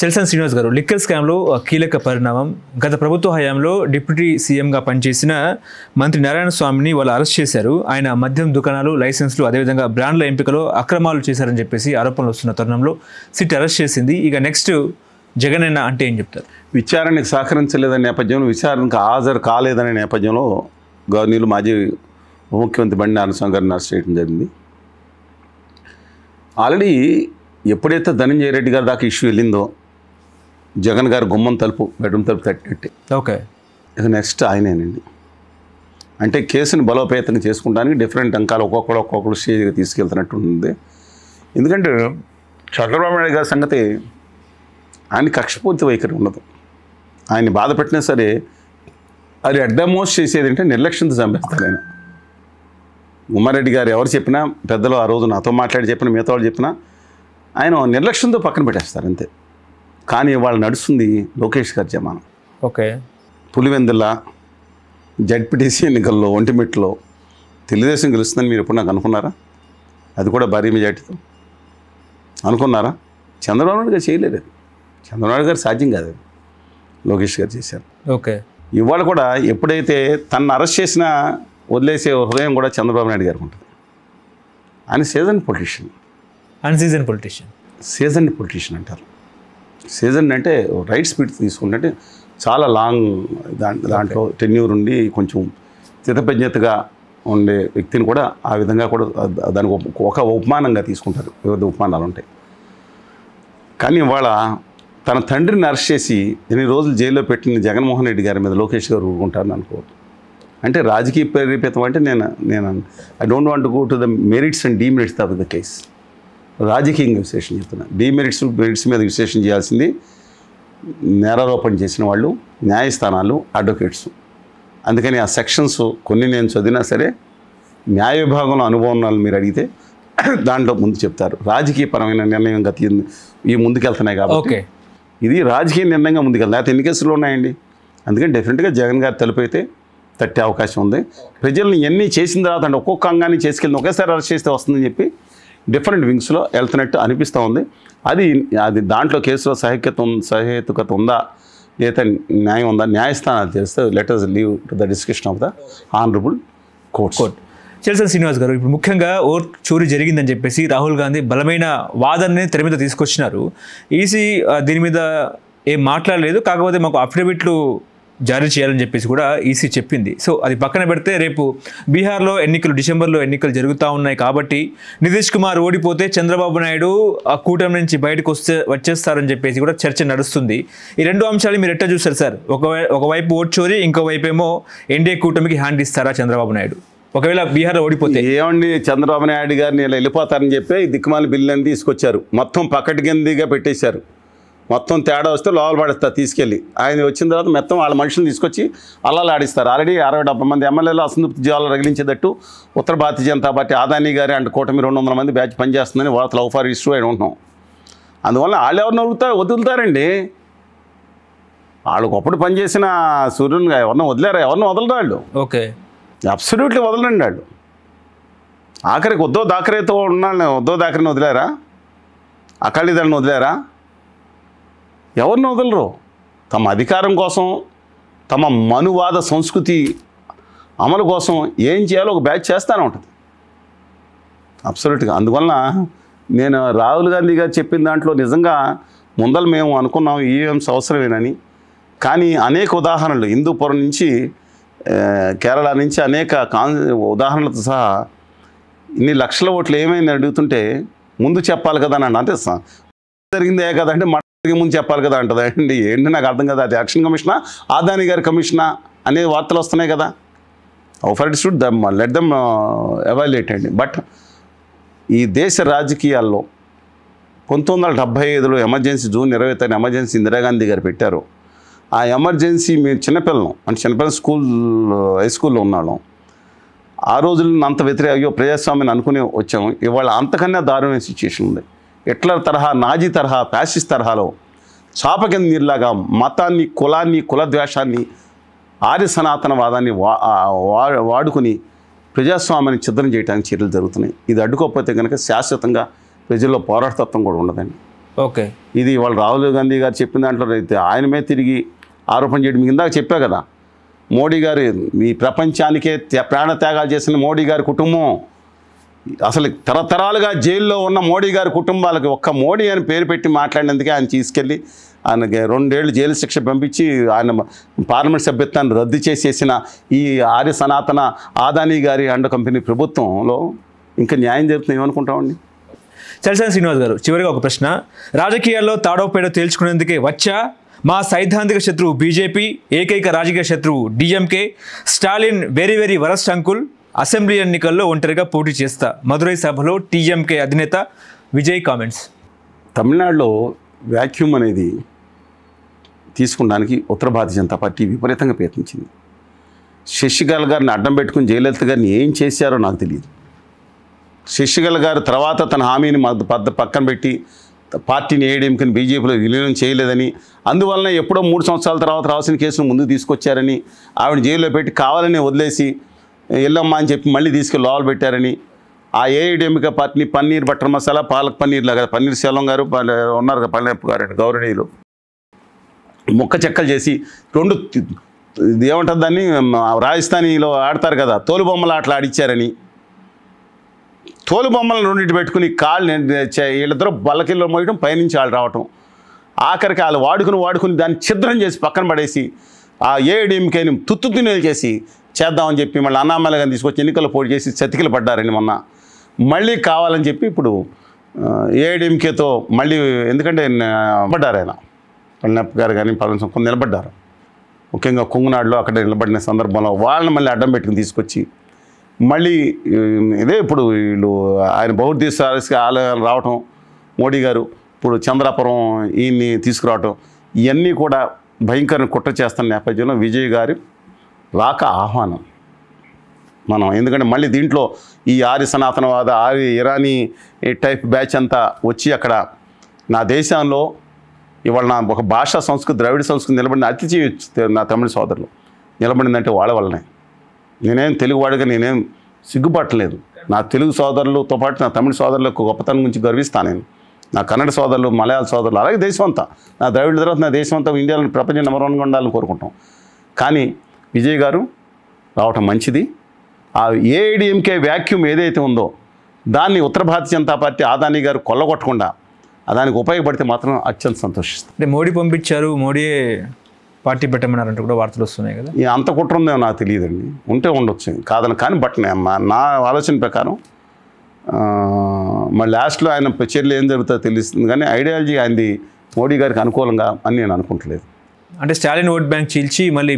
చెల్సన్ శ్రీనివాస్ గారు, లిక్కర్ స్కామ్లో కీలక పరిణామం. గత ప్రభుత్వ హయాంలో డిప్యూటీ సీఎంగా పనిచేసిన మంత్రి నారాయణ స్వామిని వాళ్ళు అరెస్ట్ చేశారు. ఆయన మద్యం దుకాణాలు, లైసెన్స్లు, అదేవిధంగా బ్రాండ్ల ఎంపికలో అక్రమాలు చేశారని చెప్పేసి ఆరోపణలు వస్తున్న తరుణంలో సిట్ అరెస్ట్ చేసింది. ఇక నెక్స్ట్ జగన్ అన్న అంటే ఏం చెప్తారు? విచారణకు సహకరించలేదనే నేపథ్యంలో, విచారణకు హాజరు కాలేదనే నేపథ్యంలో గవర్నర్లు మాజీ ఉప ముఖ్యమంత్రి బండి నారాయణ స్వామి గారిని అరెస్ట్ చేయడం జరిగింది. ఆల్రెడీ ఎప్పుడైతే ధనంజయ రెడ్డి గారి దాకా ఇష్యూ వెళ్ళిందో, జగన్ గారు గుమ్మం తలుపు, బెడ్రూమ్ తలుపు తట్టినట్టే. ఓకే, ఇక నెక్స్ట్ ఆయనేనండి. అంటే కేసుని బలోపేతంగా చేసుకుంటానికి డిఫరెంట్ అంకాలు ఒక్కొక్కరు స్టేజ్గా తీసుకెళ్తున్నట్టు ఉంది. ఎందుకంటే చంద్రబాబు నాయుడు గారి సంగతి, ఆయన కక్షపూర్తి వైఖరి ఉండదు. ఆయన్ని బాధ పెట్టినా సరే అది అడ్డమోస్ట్ చేసేది అంటే నిర్లక్ష్యంతో చంపేస్తారు ఆయన. ఉమ్మారెడ్డి గారు ఎవరు చెప్పినా, పెద్దలు ఆ రోజు నాతో మాట్లాడి చెప్పినా, మిగతా వాళ్ళు చెప్పినా ఆయన నిర్లక్ష్యంతో పక్కన పెట్టేస్తారు అంతే. కానీ వాళ్ళు నడుస్తుంది లోకేష్ గారి జమానం. ఓకే, పులివెందుల జడ్పీటీసీ ఎన్నికల్లో ఒంటిమిట్లో తెలుగుదేశం గెలుస్తుందని మీరు ఎప్పుడు నాకు అనుకున్నారా? అది కూడా భారీ మెజార్టీతో అనుకున్నారా? చంద్రబాబు నాయుడు గారు చేయలేదు. చంద్రబాబు నాయుడు గారు సాధ్యం కాదు, లోకేష్ గారు చేశారు. ఓకే, ఇవాళ కూడా ఎప్పుడైతే తనను అరెస్ట్ చేసినా వదిలేసే హృదయం కూడా చంద్రబాబు నాయుడు గారికి ఉంటుంది. ఆయన season politician. Unseason politician. Season politician అంటారు. సీజన్ అంటే రైట్ స్పీడ్ తీసుకుంటే చాలా లాంగ్ దాంట్లో టెన్యూర్ ఉండి కొంచెం స్థితప్రజ్ఞతగా ఉండే వ్యక్తిని కూడా ఆ విధంగా కూడా దానికి ఒక ఉపమానంగా తీసుకుంటారు. వివిధ ఉపమానాలు ఉంటాయి. కానీ ఇవాళ తన తండ్రిని అరెస్ట్ చేసి ఎన్ని రోజులు జైల్లో పెట్టిన జగన్మోహన్ రెడ్డి గారి మీద లోకేష్ గారు ఊరుకుంటారని అనుకోవద్దు. అంటే రాజకీయ ప్రేరేపితం అంటే నేను I don't want go to the merits and demerits of the case. రాజకీయంగా విశ్లేషణ చెప్తున్నాను. మెరిట్స్ మీద విశ్లేషణ చేయాల్సింది నేరారోపణ చేసిన వాళ్ళు, న్యాయస్థానాలు, అడ్వకేట్స్. అందుకని ఆ సెక్షన్స్ కొన్ని నేను చదివినా సరే న్యాయ విభాగంలో అనుభవం వాళ్ళు మీరు అడిగితే దాంట్లో ముందు చెప్తారు. రాజకీయపరమైన నిర్ణయం గత ఈ ముందుకెళ్తున్నాయి కాబట్టి ఇది రాజకీయ నిర్ణయంగా ముందుకెళ్తాయి. లేకపోతే ఎన్ని కేసులు ఉన్నాయండి. అందుకని డెఫినెట్గా జగన్ గారి తలుపు అయితే తట్టే అవకాశం ఉంది. ప్రజల్ని ఎన్ని చేసిన తర్వాత అంటే ఒక్కొక్క అంగాన్ని చేసుకెళ్ళి ఒకేసారి అరెస్ట్ చేస్తే వస్తుందని చెప్పి డిఫరెంట్ వింగ్స్లో వెళ్తున్నట్టు అనిపిస్తూ ఉంది. అది దాంట్లో కేసులో సహేతుకత ఉందా, లేదా న్యాయం ఉందా, న్యాయస్థానాలు చేస్తే let us leave to the discussion of the honourable court. చెల్సన్ శ్రీనివాస్ గారు, ఇప్పుడు ముఖ్యంగా ఓట్ చోరీ జరిగిందని చెప్పేసి రాహుల్ గాంధీ బలమైన వాదనని తెర మీద తీసుకొచ్చినారు. ఈసీ దీని మీద ఏం మాట్లాడలేదు. కాకపోతే మాకు అఫిడవిట్లు జారీ చేయాలని చెప్పేసి కూడా ఈసీ చెప్పింది. సో అది పక్కన పెడితే రేపు బీహార్లో ఎన్నికలు, డిసెంబర్లో ఎన్నికలు జరుగుతూ ఉన్నాయి కాబట్టి నితీష్ కుమార్ ఓడిపోతే చంద్రబాబు నాయుడు ఆ కూటమి నుంచి బయటకు వచ్చేస్తారని చెప్పేసి కూడా చర్చ నడుస్తుంది. ఈ రెండు అంశాలు మీరు ఎట్లా చూస్తారు సార్? ఒకవైపు ఓట్ చోరీ, ఇంకోవైపు ఏమో ఎన్డీఏ కూటమికి హ్యాండ్ ఇస్తారా చంద్రబాబు నాయుడు ఒకవేళ బీహార్లో ఓడిపోతే? ఏమండి, చంద్రబాబు నాయుడు గారిని ఇలా వెళ్ళిపోతారని చెప్పి దిక్కుమాలి బిల్లు అని తీసుకొచ్చారు. మొత్తం పక్కటి కిందిగా పెట్టేశారు. మొత్తం తేడా వస్తే లోపల పడేస్తారు తీసుకెళ్ళి. ఆయన వచ్చిన తర్వాత మొత్తం వాళ్ళ మనుషులు తీసుకొచ్చి అల్లాలు ఆడిస్తారు. ఆల్రెడీ 60-70 మంది ఎమ్మెల్యేలు అసంతృప్తి జీవాలు రగిలించేటట్టు ఉత్తర భారతీయ జనతా పార్టీ ఆదాని గారి అంటే కూటమి 200 మంది బ్యాచ్ పనిచేస్తుందని వార్తలు లవ్ ఫర్ ఇష్యూ అయి ఉంటున్నాం. అందువల్ల వాళ్ళు ఎవరిని వదులుతారండి. వాళ్ళు ఒకప్పుడు పనిచేసిన సూర్యుని ఎవరిని వదిలేరా? ఎవరిని వదలరు వాళ్ళు. ఓకే, అబ్సల్యూట్లీ వదలండి వాళ్ళు. ఆఖరికి ఉద్దవ్ థాకరేతో ఉన్నాళ్ళని, ఉద్దవ్ థాకరేని వదిలేరా? అకాలీదళని వదిలేరా? ఎవరిని వదలరు. తమ అధికారం కోసం, తమ మనువాద సంస్కృతి అమలు కోసం ఏం చేయాలో ఒక బ్యాచ్ చేస్తూనే ఉంటుంది అబ్సల్యూట్గా. అందువలన నేను రాహుల్ గాంధీ గారు చెప్పిన దాంట్లో నిజంగా ముందలు మేము అనుకున్నాం ఈవీఎంస్ అవసరమేనని. కానీ అనేక ఉదాహరణలు హిందూపురం నుంచి కేరళ నుంచి అనేక ఉదాహరణలతో సహా ఇన్ని లక్షల ఓట్లు ఏమైనా అడుగుతుంటే ముందు చెప్పాలి కదా అని అంటే జరిగిందే కదంటే ముందు చెప్పాలి కదా అంటదా అండి. ఏంటి నాకు అర్థం కదా. అది ఎలక్షన్ కమిషనా, ఆదాని గారి కమిషనా అనే వార్తలు వస్తున్నాయి కదా. For it should let them evaluate అండి. బట్ ఈ దేశ రాజకీయాల్లో 1975లో ఎమర్జెన్సీ జూన్ 23 ఎమర్జెన్సీ ఇందిరాగాంధీ గారు పెట్టారు. ఆ ఎమర్జెన్సీ మీరు చిన్నపిల్లలు అంటే చిన్నపిల్లలు హై స్కూల్లో ఉన్నాళ్ళం. ఆ రోజుల్లో అంత వ్యతిరేక ప్రజాస్వామ్యాన్ని అనుకుని వచ్చాము. ఇవాళ అంతకన్నా దారుణమైన సిచ్యుయేషన్ ఉంది. హిట్లర్ తరహా, నాజీ తరహా, ఫ్యాసిస్ట్ తరహాలో చాప కింద నీరులాగా మతాన్ని, కులాన్ని, కులద్వేషాన్ని, ఆర్య సనాతనవాదాన్ని వాడుకుని ప్రజాస్వామ్యాన్ని ఛిద్రం చేయడానికి చర్యలు జరుగుతున్నాయి. ఇది అడ్డుకోకపోతే కనుక శాశ్వతంగా ప్రజల్లో పోరాటతత్వం కూడా ఉండదండి. ఓకే. ఇది వాళ్ళు రాహుల్ గాంధీ గారు చెప్పిన దాంట్లో అయితే ఆయన మీద తిరిగి ఆరోపణ చేయడం మీకు ఇందాక చెప్పా కదా, మోడీ గారు ఈ ప్రపంచానికే ప్రాణత్యాగాలు చేసిన మోడీ గారి కుటుంబం అసలు తరతరాలుగా జైల్లో ఉన్న మోడీ గారి కుటుంబాలకి ఒక్క మోడీ అని పేరు పెట్టి మాట్లాడినందుకే ఆయన తీసుకెళ్ళి ఆయనకి 2 ఏళ్ళు జైలు శిక్ష పంపించి ఆయన పార్లమెంట్ సభ్యత్వాన్ని రద్దు చేసేసిన ఈ ఆర్య సనాతన ఆదానీ గారి అండ కంపెనీ ప్రభుత్వంలో ఇంకా న్యాయం జరుగుతుంది ఏమనుకుంటామండి? చలసాని శ్రీనివాస్ గారు, చివరిగా ఒక ప్రశ్న. రాజకీయాల్లో తాడోపేడ తేల్చుకునేందుకే వచ్చా మా సైద్ధాంతిక శత్రువు బీజేపీ, ఏకైక రాజకీయ శత్రువు DMK, Stalin very very worst uncle, assembly ఎన్నికల్లో ఒంటరిగా పోటీ చేస్తా, మదురై సభలో టీఎంకే అధినేత విజయ్ కామెంట్స్. తమిళనాడులో వ్యాక్యూమ్ అనేది తీసుకున్నానికి ఉత్తర భారతీయ జనతా పార్టీ విపరీతంగా ప్రయత్నించింది. శశికళ గారిని అడ్డం పెట్టుకుని జయలలిత గారిని ఏం చేశారో నాకు తెలియదు. శశికళ గారు తర్వాత తన హామీని పక్కన పెట్టి పార్టీని ఏడీఎంకేని బీజేపీలో విలీనం చేయలేదని, అందువలన ఎప్పుడో 3 సంవత్సరాల తర్వాత రావాల్సిన కేసును ముందుకు తీసుకొచ్చారని, ఆవిడ జైల్లో పెట్టి కావాలని వదిలేసి ఎల్లమ్మ అని చెప్పి మళ్ళీ తీసుకెళ్ళి లోపల పెట్టారని, ఆ ఏఐడిఎంకే పార్టీని పన్నీర్ బటర్ మసాలా పాలక్ పన్నీర్ లాగా పన్నీర్ సెల్వం గారు ఉన్నారు కదా పళనియప్ప గారు గౌరవనీయులు ముక్క చెక్కలు చేసి 2 ఏమంటుంది దాన్ని రాజస్థానీలో ఆడతారు కదా తోలుబొమ్మలు అట్లా ఆడిచ్చారని, తోలుబొమ్మలను 2 పెట్టుకుని కాళ్ళు వీళ్ళిద్దరూ బల్లకిల్లో మోయడం పైనుంచి వాళ్ళు రావటం, ఆఖరికి వాళ్ళు వాడుకుని దాన్ని ఛిద్రం చేసి పక్కన పడేసి ఆ ఏఐడిఎంకేని తుత్తునేలు చేసి చేద్దామని చెప్పి మళ్ళీ అన్నామలై గారిని తీసుకొచ్చి ఎన్నికల్లో పోటీ చేసి చతికిలు పడ్డారని మొన్న మళ్ళీ కావాలని చెప్పి ఇప్పుడు ఏఐడిఎంకేతో మళ్ళీ ఎందుకంటే నిలబడ్డారు ఆయన పళనియప్ప గారు కానీ కొంత నిలబడ్డారు, ముఖ్యంగా కుంగునాడులో అక్కడ నిలబడిన సందర్భంలో వాళ్ళని మళ్ళీ అడ్డం పెట్టుకుని తీసుకొచ్చి మళ్ళీ ఇదే ఇప్పుడు వీళ్ళు ఆయన బౌద్ధ ఆలయాలు రావటం, మోడీ గారు ఇప్పుడు చంద్రాపురం ఈయన్ని తీసుకురావటం, ఇవన్నీ కూడా భయంకర కుట్ర చేస్తున్న నేపథ్యంలో విజయ్ గారి రాక ఆహ్వానం మనం. ఎందుకంటే మళ్ళీ దీంట్లో ఈ ఆర్య సనాతనవాద ఆర్య ఇరానీ టైప్ బ్యాచ్ అంతా వచ్చి అక్కడ నా దేశంలో ఇవాళ నా ఒక భాషా సంస్కృతి ద్రవిడ సంస్కృతి నిలబడిన అతిథి నా తమిళ సోదరులు నిలబడిందంటే వాళ్ళ వల్లనే. నేనేం తెలుగువాడిగా నేనేం సిగ్గుపట్టలేదు. నా తెలుగు సోదరులతో పాటు నా తమిళ సోదరులకు గొప్పతనం గురించి గర్విస్తాను నేను. నా కన్నడ సోదరులు, మలయాళ సోదరులు, అలాగే దేశం అంతా నా ద్రవిడ తర్వాత నా దేశం అంతా ఇండియాలో ప్రపంచం నెంబర్ 1గా ఉండాలని కోరుకుంటాం. కానీ విజయ్ గారు రావటం మంచిది. ఆ ఏఐడిఎంకే వ్యాక్యూమ్ ఏదైతే ఉందో దాన్ని ఉత్తర భారతీయ జనతా పార్టీ ఆదానీ గారు కొల్లగొట్టకుండా దానికి ఉపయోగపడితే మాత్రం అత్యంత సంతోషిస్తాం. అంటే మోడీ పంపించారు, మోడీయే పార్టీ పెట్టమన్నారంటే కూడా వార్తలు వస్తున్నాయి కదా. అంత కుట్ర ఉందేమో నాకు తెలియదండి, ఉంటే ఉండొచ్చు కాదని. కానీ బట్ నా ఆలోచన ప్రకారం మళ్ళీ లాస్ట్లో ఆయన చర్యలు ఏం జరుగుతుందో తెలుస్తుంది. కానీ ఐడియాలజీ ఆయనది మోడీ గారికి అనుకూలంగా అని నేను అనుకుంటలేదు. అంటే స్టాలిన్ ఓట్ బ్యాంక్ చీల్చి మళ్ళీ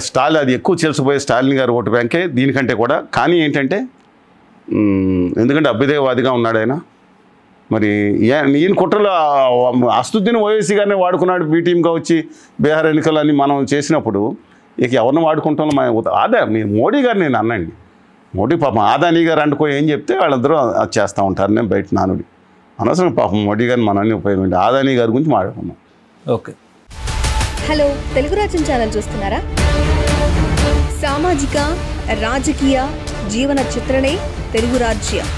స్టాలిన్ అది ఎక్కువ చీల్చిపోయే స్టాలిన్ గారు ఓటు బ్యాంకే దీనికంటే కూడా. కానీ ఏంటంటే ఎందుకంటే అభ్యుదయవాదిగా ఉన్నాడు ఆయన. మరి ఈయన కుట్రలో అస్తుద్దీన్ ఓవైసీ గారిని వాడుకున్నాడు బీటీఎంగా వచ్చి బీహార్ ఎన్నికలని మనం చేసినప్పుడు ఇక ఎవరిని వాడుకుంటాం. అదే మీరు మోడీ గారు నేను అన్నండి, మోడీ పాపం ఆదానీ గారు అంటుకో ఏం చెప్తే వాళ్ళందరూ అది చేస్తూ ఉంటారు. నేను బయట నానుడి అనవసరం పాపం మోడీ గారిని మనల్ని ఉపయోగపడి ఆదానీ గారి గురించి మాట్లాడుకున్నాం. ఓకే. హలో, తెలుగు రాజ్యం ఛానల్ చూస్తున్నారా? సామాజిక రాజకీయ జీవన చిత్రణే తెలుగు రాజ్యం.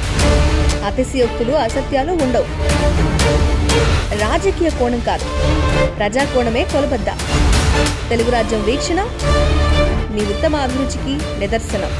అతిశయోక్తులు అసత్యాలు ఉండవు. రాజకీయ కోణం కాదు, ప్రజా కోణమే కొలబద్ద. తెలుగు రాజ్యం వీక్షణ మీ ఉత్తమ అభిరుచికి నిదర్శనం.